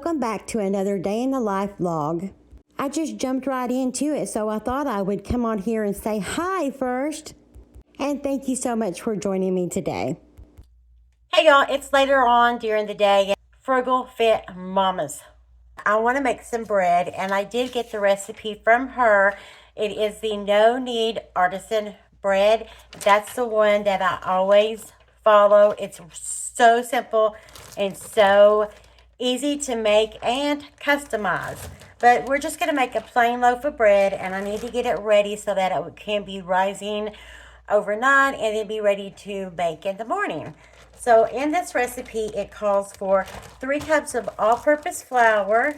welcome back to another day in the life vlog. I just jumped right into it, so I thought I would come on here and say hi first. And thank you so much for joining me today. Hey y'all, it's later on during the day. Frugal Fit Mamas. I want to make some bread, and I did get the recipe from her. It is the no knead artisan bread. That's the one that I always follow. It's so simple and so easy to make and customize. But we're just going to make a plain loaf of bread, and I need to get it ready so that it can be rising overnight and then be ready to bake in the morning. So in this recipe, it calls for 3 cups of all-purpose flour.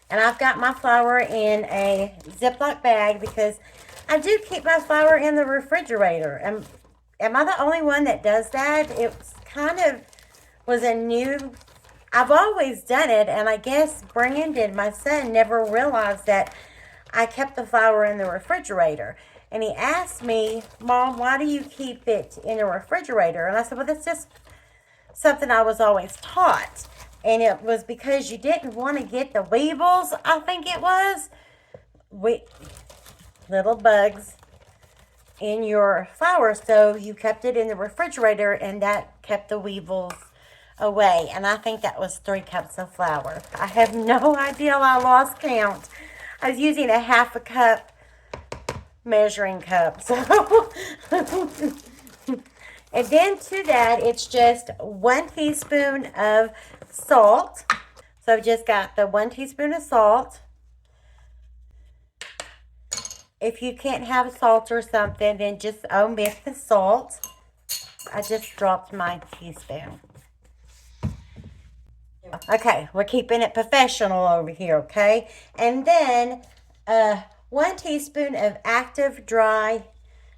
And I've got my flour in a Ziploc bag because I do keep my flour in the refrigerator. Am I the only one that does that? It was a new, I've always done it, and I guess Brandon, my son, never realized that I kept the flour in the refrigerator. And he asked me, Mom, why do you keep it in the refrigerator? And I said, well, that's just something I was always taught. And it was because you didn't want to get the weevils, I think it was. Little bugs in your flour. So you kept it in the refrigerator, and that kept the weevils away. And I think that was 3 cups of flour. I have no idea. I lost count. I was using a half a cup measuring cup. So and then to that, it's just 1 teaspoon of salt. So I've just got the 1 teaspoon of salt. If you can't have salt or something, then just omit the salt. I just dropped my teaspoon. Okay, we're keeping it professional over here, okay? And then 1 teaspoon of active dry,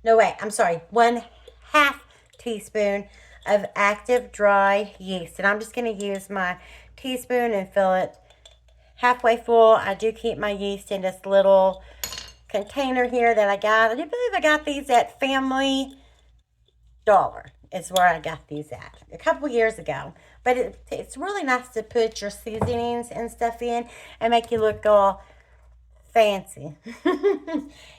no wait, I'm sorry, 1/2 teaspoon of active dry yeast. And I'm just going to use my teaspoon and fill it halfway full. I do keep my yeast in this little container here that I got. I do believe I got these at Family Dollar. Is where I got these at a couple years ago. But it's really nice to put your seasonings and stuff in and make you look all fancy.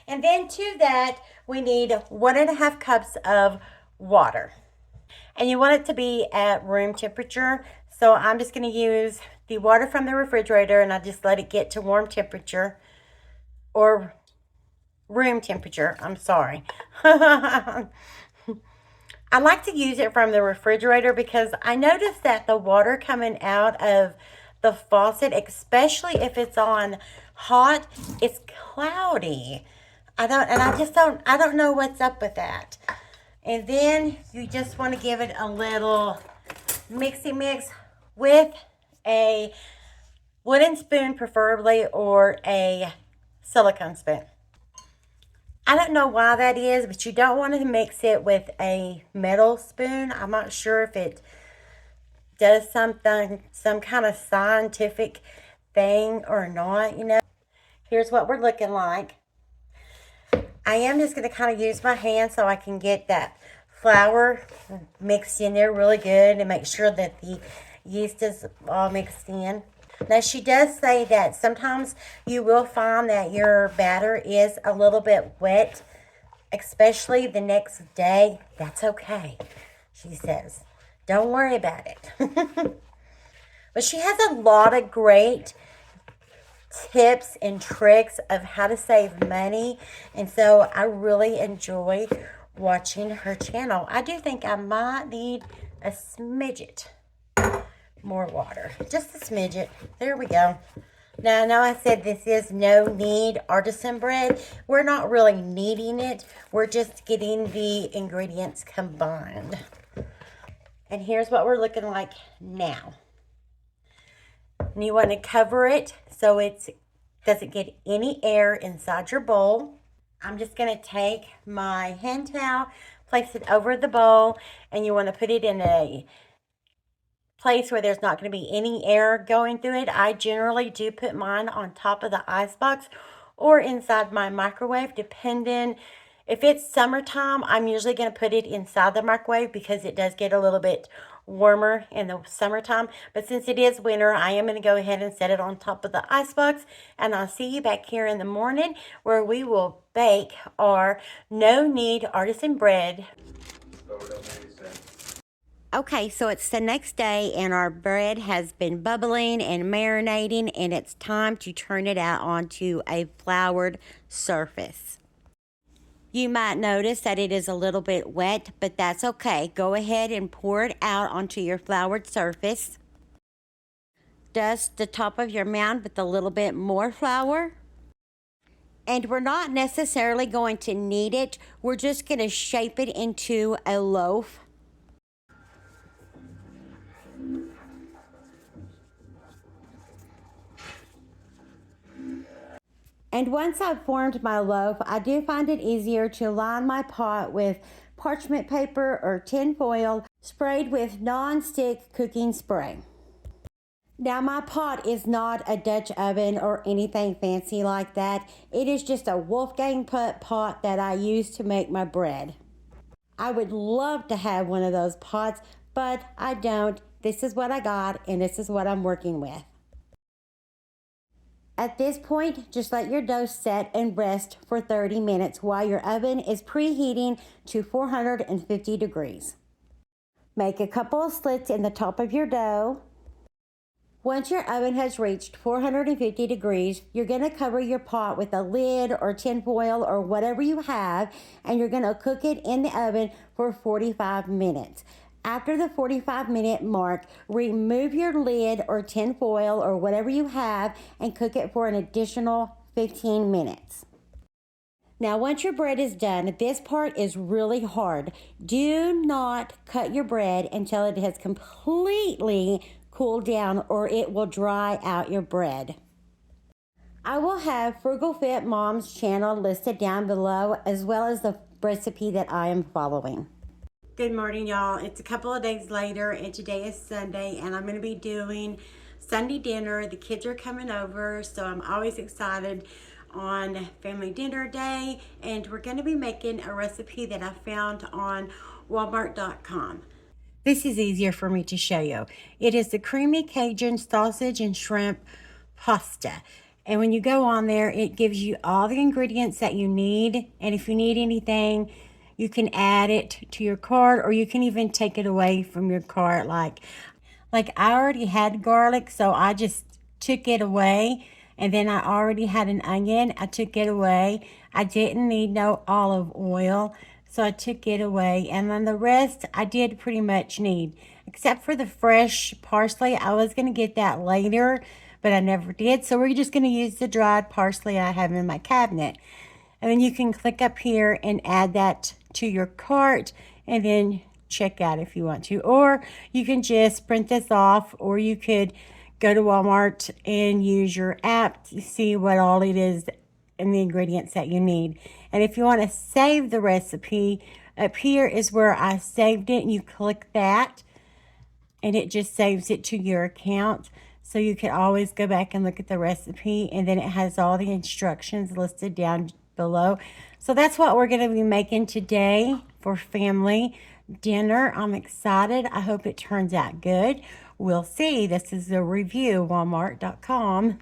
And then to that, we need 1.5 cups of water. And you want it to be at room temperature. So I'm just going to use the water from the refrigerator, and I just let it get to warm temperature. Or room temperature, I'm sorry. I like to use it from the refrigerator because I noticed that the water coming out of the faucet, especially if it's on hot, it's cloudy. I don't know what's up with that. And then you just want to give it a little mixy mix with a wooden spoon preferably, or a silicone spoon. I don't know why that is, but you don't want to mix it with a metal spoon. I'm not sure if it does some kind of scientific thing or not, you know. Here's what we're looking like. I am just going to kind of use my hand so I can get that flour mixed in there really good and make sure that the yeast is all mixed in. Now, she does say that sometimes you will find that your batter is a little bit wet, especially the next day. That's okay, she says. Don't worry about it. But she has a lot of great tips and tricks of how to save money. And so I really enjoy watching her channel. I do think I might need a smidget more water. Just a smidget. There we go. Now, I know I said this is no knead artisan bread. We're not really kneading it. We're just getting the ingredients combined. And here's what we're looking like now. And you want to cover it so it doesn't get any air inside your bowl. I'm just going to take my hand towel, place it over the bowl, and you want to put it in a place where there's not going to be any air going through it. I generally do put mine on top of the icebox or inside my microwave, depending If it's summertime, I'm usually going to put it inside the microwave because it does get a little bit warmer in the summertime. But since it is winter, I am going to go ahead and set it on top of the icebox. And I'll see you back here in the morning where we will bake our no knead artisan bread. Okay, so it's the next day and our bread has been bubbling and marinating, and it's time to turn it out onto a floured surface. You might notice that it is a little bit wet, but that's okay. Go ahead and pour it out onto your floured surface. Dust the top of your mound with a little bit more flour. And we're not necessarily going to knead it. We're just going to shape it into a loaf. And once I've formed my loaf, I do find it easier to line my pot with parchment paper or tin foil sprayed with non-stick cooking spray. Now my pot is not a Dutch oven or anything fancy like that. It is just a Wolfgang Putt pot that I use to make my bread. I would love to have one of those pots, but I don't. This is what I got and this is what I'm working with. At this point, just let your dough set and rest for 30 minutes while your oven is preheating to 450 degrees. Make a couple of slits in the top of your dough. Once your oven has reached 450 degrees, you're going to cover your pot with a lid or tin foil or whatever you have, and you're going to cook it in the oven for 45 minutes. After the 45-minute mark, remove your lid or tin foil or whatever you have and cook it for an additional 15 minutes. Now, once your bread is done, this part is really hard. Do not cut your bread until it has completely cooled down or it will dry out your bread. I will have Frugal Fit Mom's channel listed down below as well as the recipe that I am following. Good morning, y'all. It's a couple of days later and today is Sunday and I'm going to be doing Sunday dinner. The kids are coming over, so I'm always excited on family dinner day, and we're going to be making a recipe that I found on Walmart.com. This is easier for me to show you. It is the creamy Cajun sausage and shrimp pasta. And when you go on there, it gives you all the ingredients that you need. And if you need anything, you can add it to your cart, or you can even take it away from your cart. Like I already had garlic, so I just took it away. And then I already had an onion. I took it away. I didn't need no olive oil, so I took it away. And then the rest I did pretty much need, except for the fresh parsley. I was going to get that later, but I never did. So we're just going to use the dried parsley I have in my cabinet. And then you can click up here and add that to your cart and then check out if you want to. Or you can just print this off, or you could go to Walmart and use your app to see what all it is and the ingredients that you need. And if you want to save the recipe, up here is where I saved it, and you click that and it just saves it to your account. So you can always go back and look at the recipe, and then it has all the instructions listed down below. So that's what we're going to be making today for family dinner. I'm excited. I hope it turns out good. We'll see. This is a review, Walmart.com.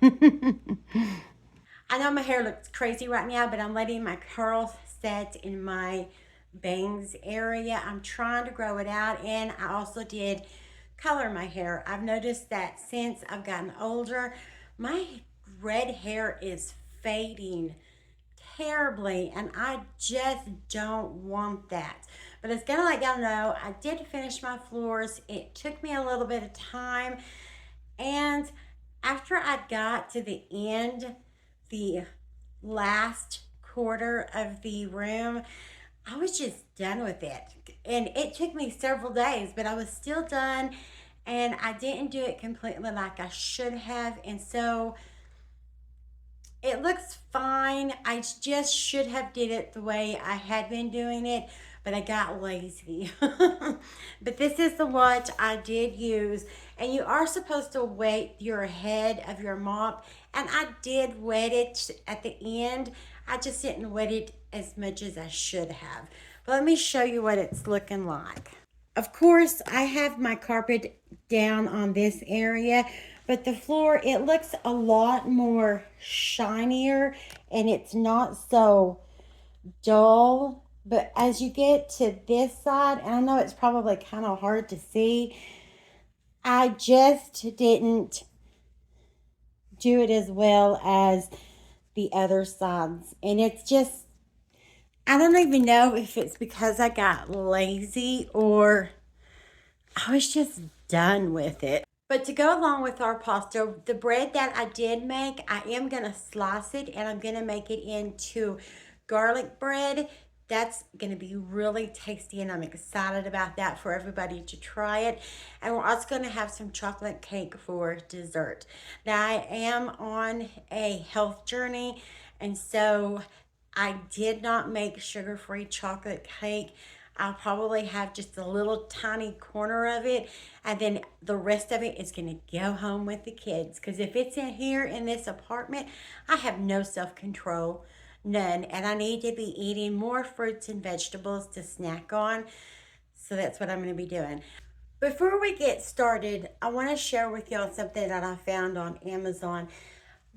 I know my hair looks crazy right now, but I'm letting my curls set in my bangs area. I'm trying to grow it out, and I also did color my hair. I've noticed that since I've gotten older, my red hair is fading terribly, and I just don't want that. But it's gonna let y'all know I did finish my floors. It took me a little bit of time, and after I got to the end, the last quarter of the room, I was just done with it. And it took me several days, but I was still done, and I didn't do it completely like I should have. And so it looks fine. I just should have did it the way I had been doing it, but I got lazy. But this is the what I did use. And you are supposed to wet your head of your mop, and I did wet it at the end. I just didn't wet it as much as I should have. But let me show you what it's looking like. Of course, I have my carpet down on this area, but the floor, it looks a lot more shinier and it's not so dull. But as you get to this side, and I know it's probably kind of hard to see, I just didn't do it as well as the other sides. And it's just, I don't even know if it's because I got lazy or I was just done with it. But to go along with our pasta, the bread that I did make, I am going to slice it and I'm going to make it into garlic bread. That's going to be really tasty and I'm excited about that for everybody to try it. And we're also going to have some chocolate cake for dessert. Now I am on a health journey and so I did not make sugar-free chocolate cake. I'll probably have just a little tiny corner of it and then the rest of it is going to go home with the kids because if it's in here in this apartment, I have no self-control. None. And I need to be eating more fruits and vegetables to snack on. So that's what I'm going to be doing. Before we get started, I want to share with y'all something that I found on Amazon.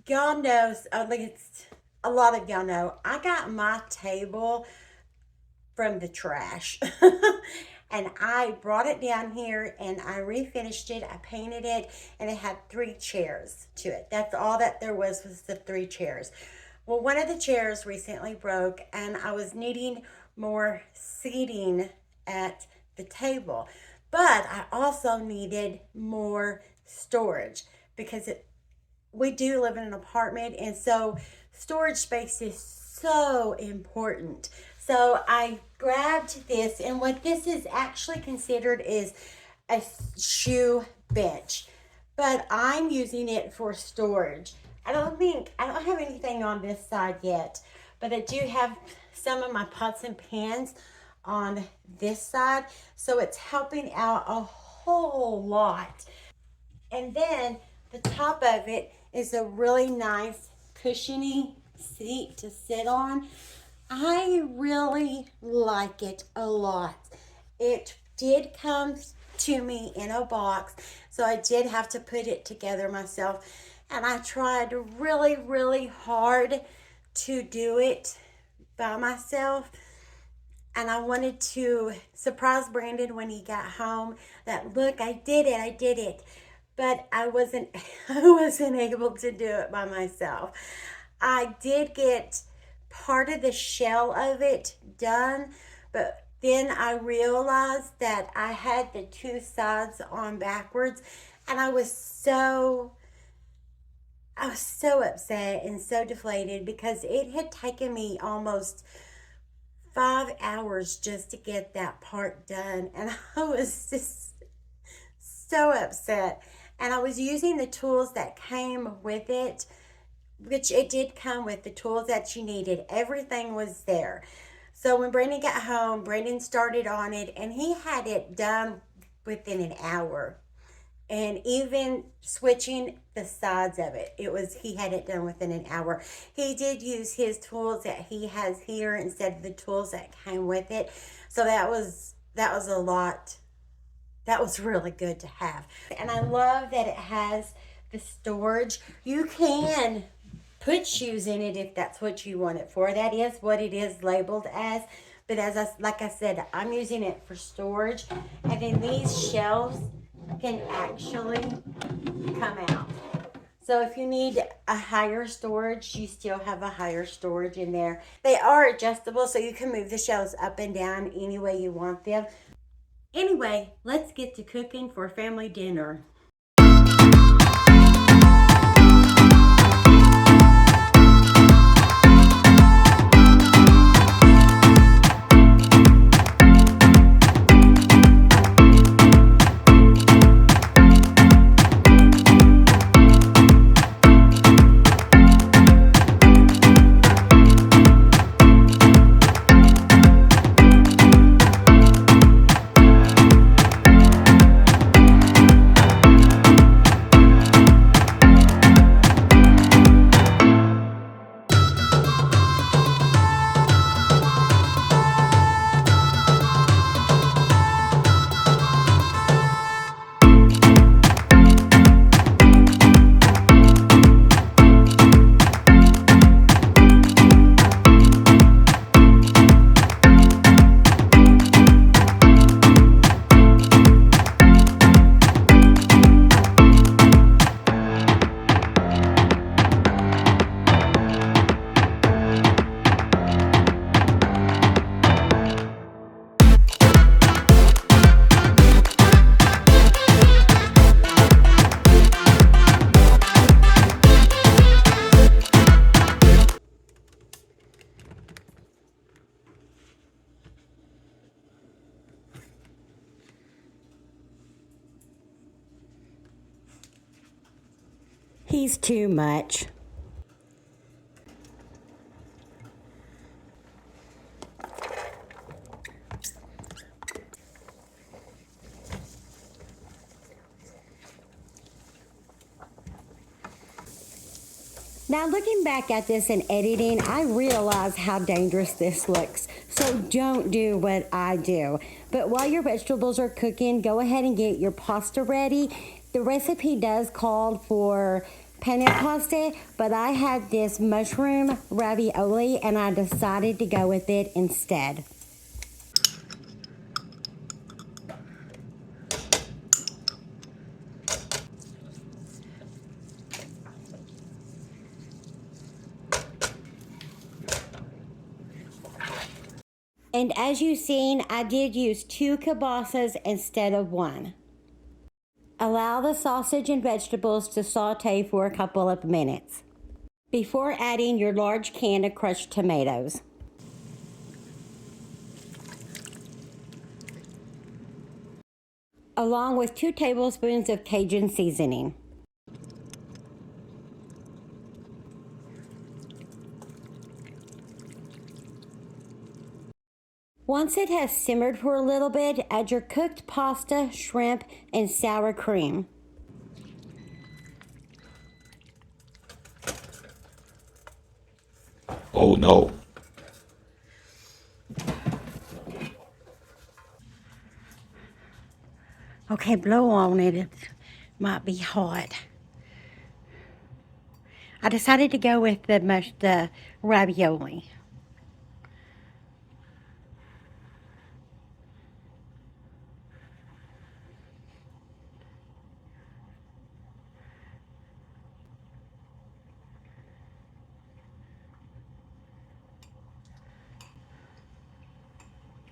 Y'all know, at least a lot of y'all know, I got my table from the trash. And I brought it down here and I refinished it. I painted it and it had 3 chairs to it. That's all that there was the 3 chairs. Well, one of the chairs recently broke and I was needing more seating at the table. But I also needed more storage because we do live in an apartment and so storage space is so important. So I grabbed this and what this is actually considered is a shoe bench. But I'm using it for storage. I don't have anything on this side yet, but I do have some of my pots and pans on this side. So it's helping out a whole lot. And then the top of it is a really nice cushiony seat to sit on. I really like it a lot. It did come to me in a box, so I did have to put it together myself. And I tried really, really hard to do it by myself. And I wanted to surprise Brandon when he got home that, look, I did it. But I wasn't able to do it by myself. I did get part of the shell of it done, but then I realized that I had the 2 sides on backwards and I was so upset and so deflated because it had taken me almost 5 hours just to get that part done. And I was just so upset. And I was using the tools that came with it, which it did come with the tools that you needed. Everything was there. So when Brandon got home, Brandon started on it and he had it done within an hour. And even switching the sides of it, he had it done within an hour. He did use his tools that he has here instead of the tools that came with it. So that was a lot. That was really good to have. And I love that it has the storage. You can put shoes in it if that's what you want it for. That is what it is labeled as. But like I said, I'm using it for storage. And then these shelves can actually come out. So if you need a higher storage, you still have a higher storage in there. They are adjustable, so you can move the shelves up and down any way you want them. Anyway, let's get to cooking for family dinner. He's too much. Now looking back at this and editing, I realize how dangerous this looks. So don't do what I do. But while your vegetables are cooking, go ahead and get your pasta ready. The recipe does call for penne pasta, but I had this mushroom ravioli and I decided to go with it instead. And as you've seen, I did use 2 kielbasa's instead of 1. Allow the sausage and vegetables to saute for a couple of minutes before adding your large can of crushed tomatoes. Along with 2 tablespoons of Cajun seasoning. Once it has simmered for a little bit, add your cooked pasta, shrimp, and sour cream. Oh no. Okay, blow on it. It might be hot. I decided to go with the ravioli.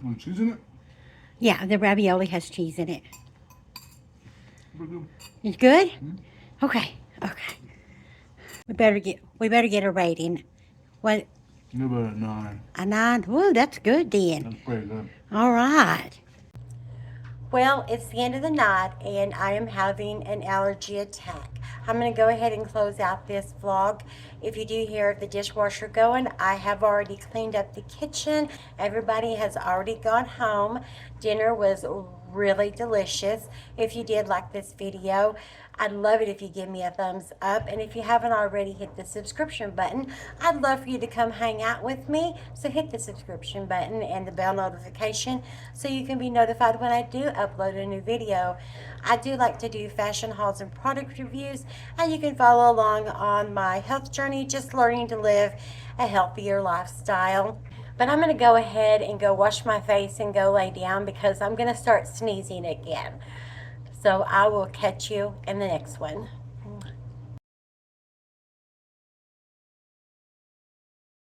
Want cheese in it? Yeah, the ravioli has cheese in it. Pretty good. It's good? Mm-hmm. Okay, okay. We better get a rating. What? Give it a 9. A 9? Woo, that's good then. That's pretty good. All right. Well, it's the end of the night and I am having an allergy attack. I'm going to go ahead and close out this vlog. If you do hear the dishwasher going, I have already cleaned up the kitchen. Everybody has already gone home. Dinner was really delicious. If you did like this video, I'd love it if you give me a thumbs up. And if you haven't already hit the subscription button, I'd love for you to come hang out with me. So hit the subscription button and the bell notification so you can be notified when I do upload a new video. I do like to do fashion hauls and product reviews, and you can follow along on my health journey, just learning to live a healthier lifestyle. But I'm going to go ahead and go wash my face and go lay down because I'm going to start sneezing again. So I will catch you in the next one.